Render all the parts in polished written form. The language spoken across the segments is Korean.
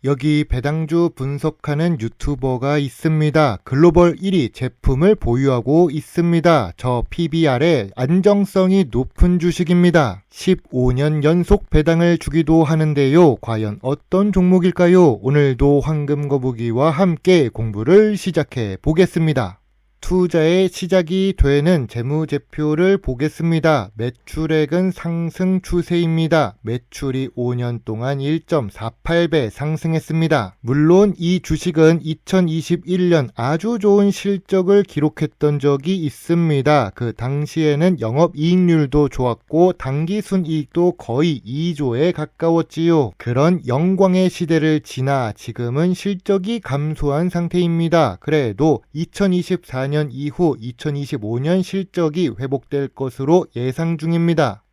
여기 배당주 분석하는 유튜버가 있습니다. 글로벌 1위 제품을 보유하고 있습니다. 저 PBR의 안정성이 높은 주식입니다. 15년 연속 배당을 주기도 하는데요. 과연 어떤 종목일까요? 오늘도 황금거북이와 함께 공부를 시작해 보겠습니다. 투자의 시작이 되는 재무제표를 보겠습니다. 매출액은 상승 추세입니다. 매출이 5년 동안 1.48배 상승했습니다. 물론 이 주식은 2021년 아주 좋은 실적을 기록했던 적이 있습니다. 그 당시에는 영업이익률도 좋았고 당기순이익도 거의 2조에 가까웠지요. 그런 영광의 시대를 지나 지금은 실적이 감소한 상태입니다. 그래도 2024년 이후 2025년 실적이 회복될 것으로 예상 중입니다.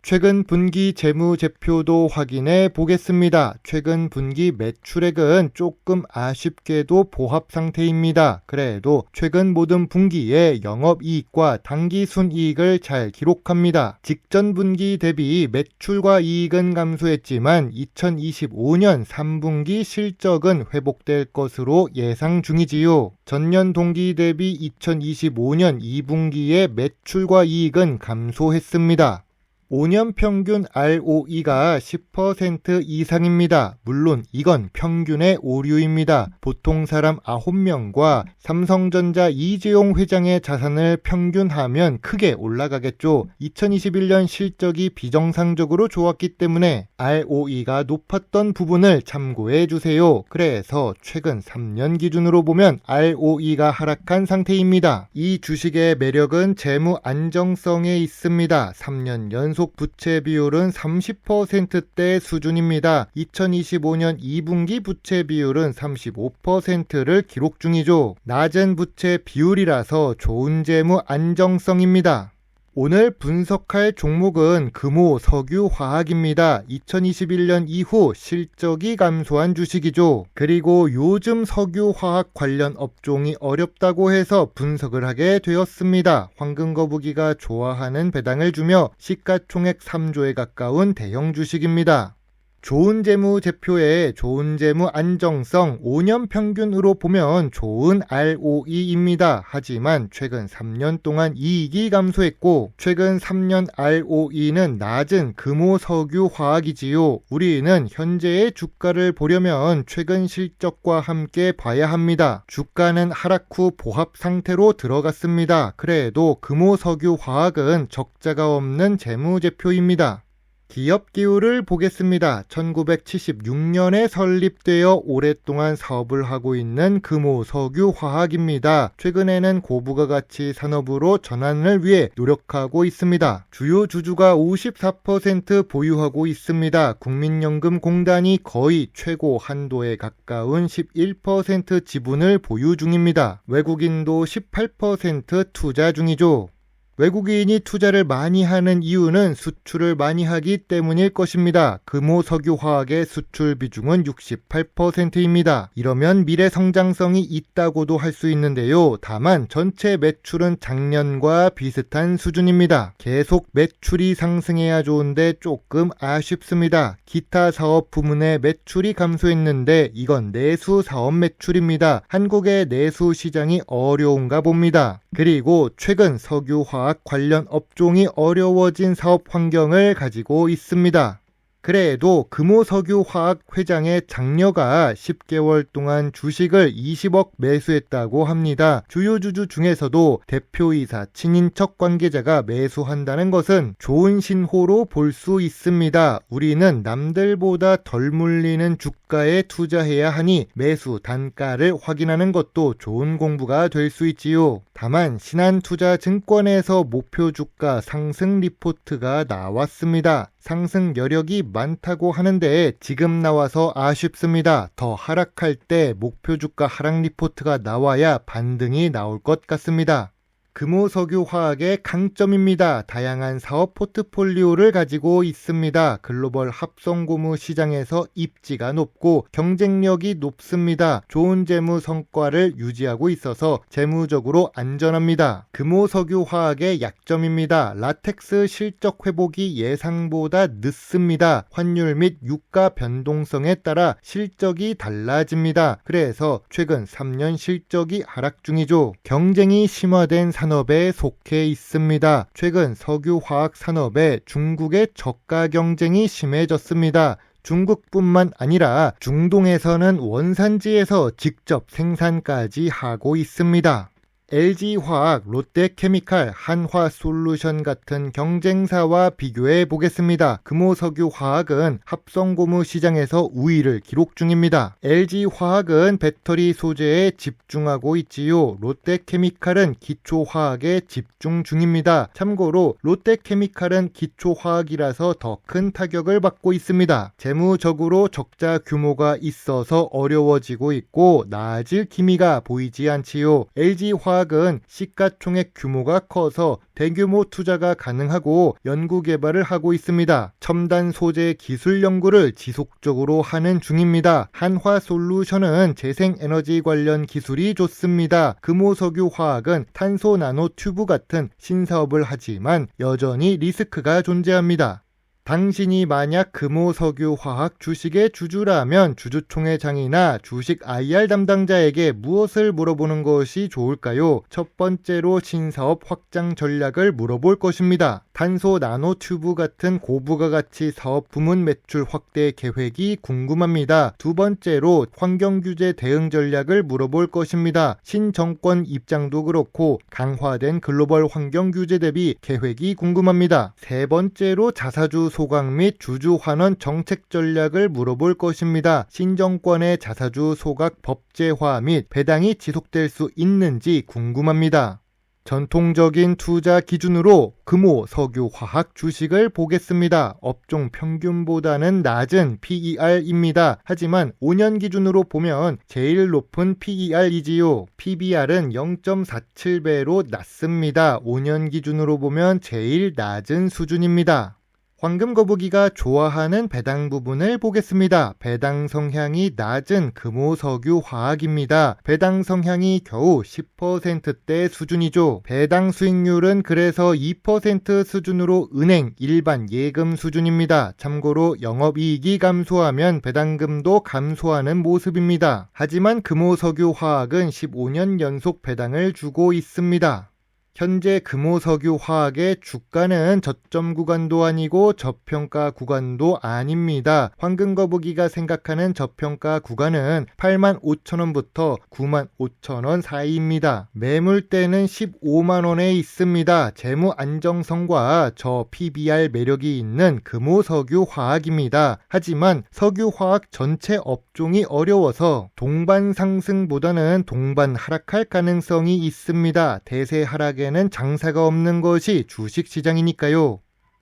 최근 분기 재무제표도 확인해 보겠습니다. 최근 분기 매출액은 조금 아쉽게도 보합 상태입니다. 그래도 최근 모든 분기에 영업이익과 당기순이익을 잘 기록합니다. 직전 분기 대비 매출과 이익은 감소했지만 2025년 3분기 실적은 회복될 것으로 예상 중이지요. 전년 동기 대비 2025년 2분기의 매출과 이익은 감소했습니다. 5년 평균 ROE가 10% 이상입니다. 물론 이건 평균의 오류입니다. 보통 사람 9명과 삼성전자 이재용 회장의 자산을 평균하면 크게 올라가겠죠. 2021년 실적이 비정상적으로 좋았기 때문에 ROE가 높았던 부분을 참고해 주세요. 그래서 최근 3년 기준으로 보면 ROE가 하락한 상태입니다. 이 주식의 매력은 재무 안정성에 있습니다. 3년 연속 부채 비율은 30%대 수준입니다. 2025년 2분기 부채 비율은 35%를 기록 중이죠. 낮은 부채 비율이라서 좋은 재무 안정성입니다. 오늘 분석할 종목은 금호석유화학입니다. 2021년 이후 실적이 감소한 주식이죠. 그리고 요즘 석유화학 관련 업종이 어렵다고 해서 분석을 하게 되었습니다. 황금거북이가 좋아하는 배당을 주며 시가총액 3조에 가까운 대형 주식입니다. 좋은 재무제표에 좋은 재무 안정성 5년 평균으로 보면 좋은 ROE입니다. 하지만 최근 3년 동안 이익이 감소했고 최근 3년 ROE는 낮은 금호석유화학이지요. 우리는 현재의 주가를 보려면 최근 실적과 함께 봐야 합니다. 주가는 하락 후 보합 상태로 들어갔습니다. 그래도 금호석유화학은 적자가 없는 재무제표입니다. 기업 기후를 보겠습니다. 1976년에 설립되어 오랫동안 사업을 하고 있는 금호석유화학입니다. 최근에는 고부가 가치 산업으로 전환을 위해 노력하고 있습니다. 주요 주주가 54% 보유하고 있습니다. 국민연금공단이 거의 최고 한도에 가까운 11% 지분을 보유 중입니다. 외국인도 18% 투자 중이죠. 외국인이 투자를 많이 하는 이유는 수출을 많이 하기 때문일 것입니다. 금호석유화학의 수출 비중은 68%입니다. 이러면 미래 성장성이 있다고도 할 수 있는데요. 다만 전체 매출은 작년과 비슷한 수준입니다. 계속 매출이 상승해야 좋은데 조금 아쉽습니다. 기타 사업 부문의 매출이 감소했는데 이건 내수 사업 매출입니다. 한국의 내수 시장이 어려운가 봅니다. 그리고 최근 석유화학 관련 업종이 어려워진 사업 환경을 가지고 있습니다. 그래도 금호석유화학 회장의 장녀가 10개월 동안 주식을 20억 매수했다고 합니다. 주요 주주 중에서도 대표이사, 친인척 관계자가 매수한다는 것은 좋은 신호로 볼 수 있습니다. 우리는 남들보다 덜 물리는 주가에 투자해야 하니 매수 단가를 확인하는 것도 좋은 공부가 될 수 있지요. 다만 신한투자증권에서 목표 주가 상승 리포트가 나왔습니다. 상승 여력이 많다고 하는데 지금 나와서 아쉽습니다. 더 하락할 때 목표 주가 하락 리포트가 나와야 반등이 나올 것 같습니다. 금호석유화학의 강점입니다. 다양한 사업 포트폴리오를 가지고 있습니다. 글로벌 합성고무 시장에서 입지가 높고 경쟁력이 높습니다. 좋은 재무 성과를 유지하고 있어서 재무적으로 안전합니다. 금호석유화학의 약점입니다. 라텍스 실적 회복이 예상보다 늦습니다. 환율 및 유가 변동성에 따라 실적이 달라집니다. 그래서 최근 3년 실적이 하락 중이죠. 경쟁이 심화된 산업에 속해 있습니다. 최근 석유화학 산업에 중국의 저가 경쟁이 심해졌습니다. 중국뿐만 아니라 중동에서는 원산지에서 직접 생산까지 하고 있습니다. LG화학, 롯데케미칼, 한화솔루션 같은 경쟁사와 비교해 보겠습니다. 금호석유화학은 합성고무 시장에서 우위를 기록 중입니다. LG화학은 배터리 소재에 집중하고 있지요. 롯데케미칼은 기초화학에 집중 중입니다. 참고로 롯데케미칼은 기초화학이라서 더 큰 타격을 받고 있습니다. 재무적으로 적자 규모가 있어서 어려워지고 있고 나아질 기미가 보이지 않지요. LG화학 은 시가총액 규모가 커서 대규모 투자가 가능하고 연구개발을 하고 있습니다. 첨단 소재 기술 연구를 지속적으로 하는 중입니다. 한화솔루션은 재생에너지 관련 기술이 좋습니다. 금호석유화학은 탄소 나노 튜브 같은 신사업을 하지만 여전히 리스크가 존재합니다. 당신이 만약 금호석유화학 주식의 주주라면 주주총회장이나 주식 IR 담당자에게 무엇을 물어보는 것이 좋을까요? 첫 번째로 신사업 확장 전략을 물어볼 것입니다. 탄소 나노 튜브 같은 고부가가치 사업 부문 매출 확대 계획이 궁금합니다. 두 번째로 환경규제 대응 전략을 물어볼 것입니다. 신정권 입장도 그렇고 강화된 글로벌 환경규제 대비 계획이 궁금합니다. 세 번째로 자사주 소각 및 주주 환원 정책 전략을 물어볼 것입니다. 신정권의 자사주 소각 법제화 및 배당이 지속될 수 있는지 궁금합니다. 전통적인 투자 기준으로 금호석유화학 주식을 보겠습니다. 업종 평균보다는 낮은 PER입니다. 하지만 5년 기준으로 보면 제일 높은 PER이지요. PBR은 0.47배로 낮습니다. 5년 기준으로 보면 제일 낮은 수준입니다. 황금거북이가 좋아하는 배당 부분을 보겠습니다. 배당 성향이 낮은 금호석유화학입니다. 배당 성향이 겨우 10%대 수준이죠. 배당 수익률은 그래서 2% 수준으로 은행 일반 예금 수준입니다. 참고로 영업이익이 감소하면 배당금도 감소하는 모습입니다. 하지만 금호석유화학은 15년 연속 배당을 주고 있습니다. 현재 금호석유화학의 주가는 저점 구간도 아니고 저평가 구간도 아닙니다. 황금거북이가 생각하는 저평가 구간은 85,000원부터 95,000원 사이입니다. 매물대는 15만원에 있습니다. 재무 안정성과 저 PBR 매력이 있는 금호석유화학입니다. 하지만 석유화학 전체 업종이 어려워서 동반 상승보다는 동반 하락할 가능성이 있습니다. 대세 하락에 는 장사가 없는 것이 주식시장이니까요.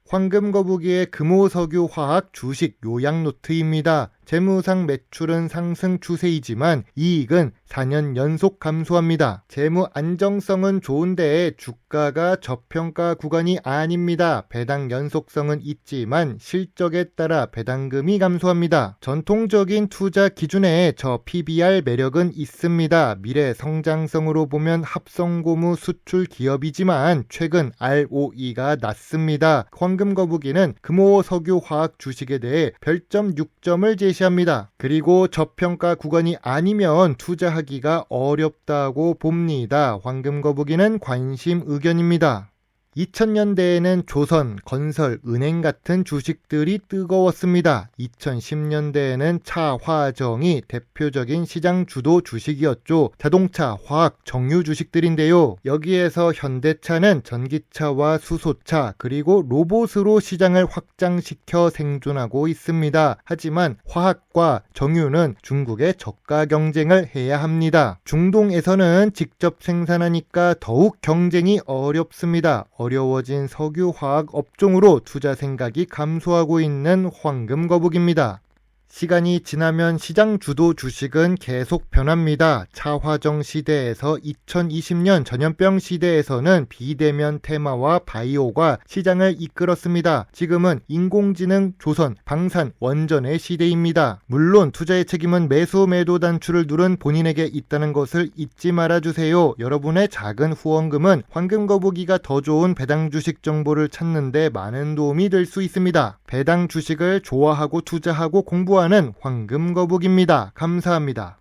황금거북이의 금호석유화학 주식 요약 노트입니다. 재무상 매출은 상승 추세이지만 이익은 4년 연속 감소합니다. 재무 안정성은 좋은데 주가가 저평가 구간이 아닙니다. 배당 연속성은 있지만 실적에 따라 배당금이 감소합니다. 전통적인 투자 기준에 저 PBR 매력은 있습니다. 미래 성장성으로 보면 합성고무 수출 기업이지만 최근 ROE가 낮습니다. 황금거북이는 금호석유화학 주식에 대해 별점 6점을 제시합니다. 그리고 저평가 구간이 아니면 투자하기가 어렵다고 봅니다. 황금거북이는 관심 의견입니다. 2000년대에는 조선, 건설, 은행 같은 주식들이 뜨거웠습니다. 2010년대에는 차, 화정이 대표적인 시장 주도 주식이었죠. 자동차, 화학, 정유 주식들인데요. 여기에서 현대차는 전기차와 수소차, 그리고 로봇으로 시장을 확장시켜 생존하고 있습니다. 하지만 화학과 정유는 중국의 저가 경쟁을 해야 합니다. 중동에서는 직접 생산하니까 더욱 경쟁이 어렵습니다. 어려워진 석유화학 업종으로 투자 생각이 감소하고 있는 황금거북입니다. 시간이 지나면 시장 주도 주식은 계속 변합니다. 차화정 시대에서 2020년 전염병 시대에서는 비대면 테마와 바이오가 시장을 이끌었습니다. 지금은 인공지능, 조선, 방산, 원전의 시대입니다. 물론 투자의 책임은 매수 매도 단추를 누른 본인에게 있다는 것을 잊지 말아주세요. 여러분의 작은 후원금은 황금 거북이가 더 좋은 배당 주식 정보를 찾는 데 많은 도움이 될 수 있습니다. 배당 주식을 좋아하고 투자하고 공부하는 황금 거북입니다. 감사합니다.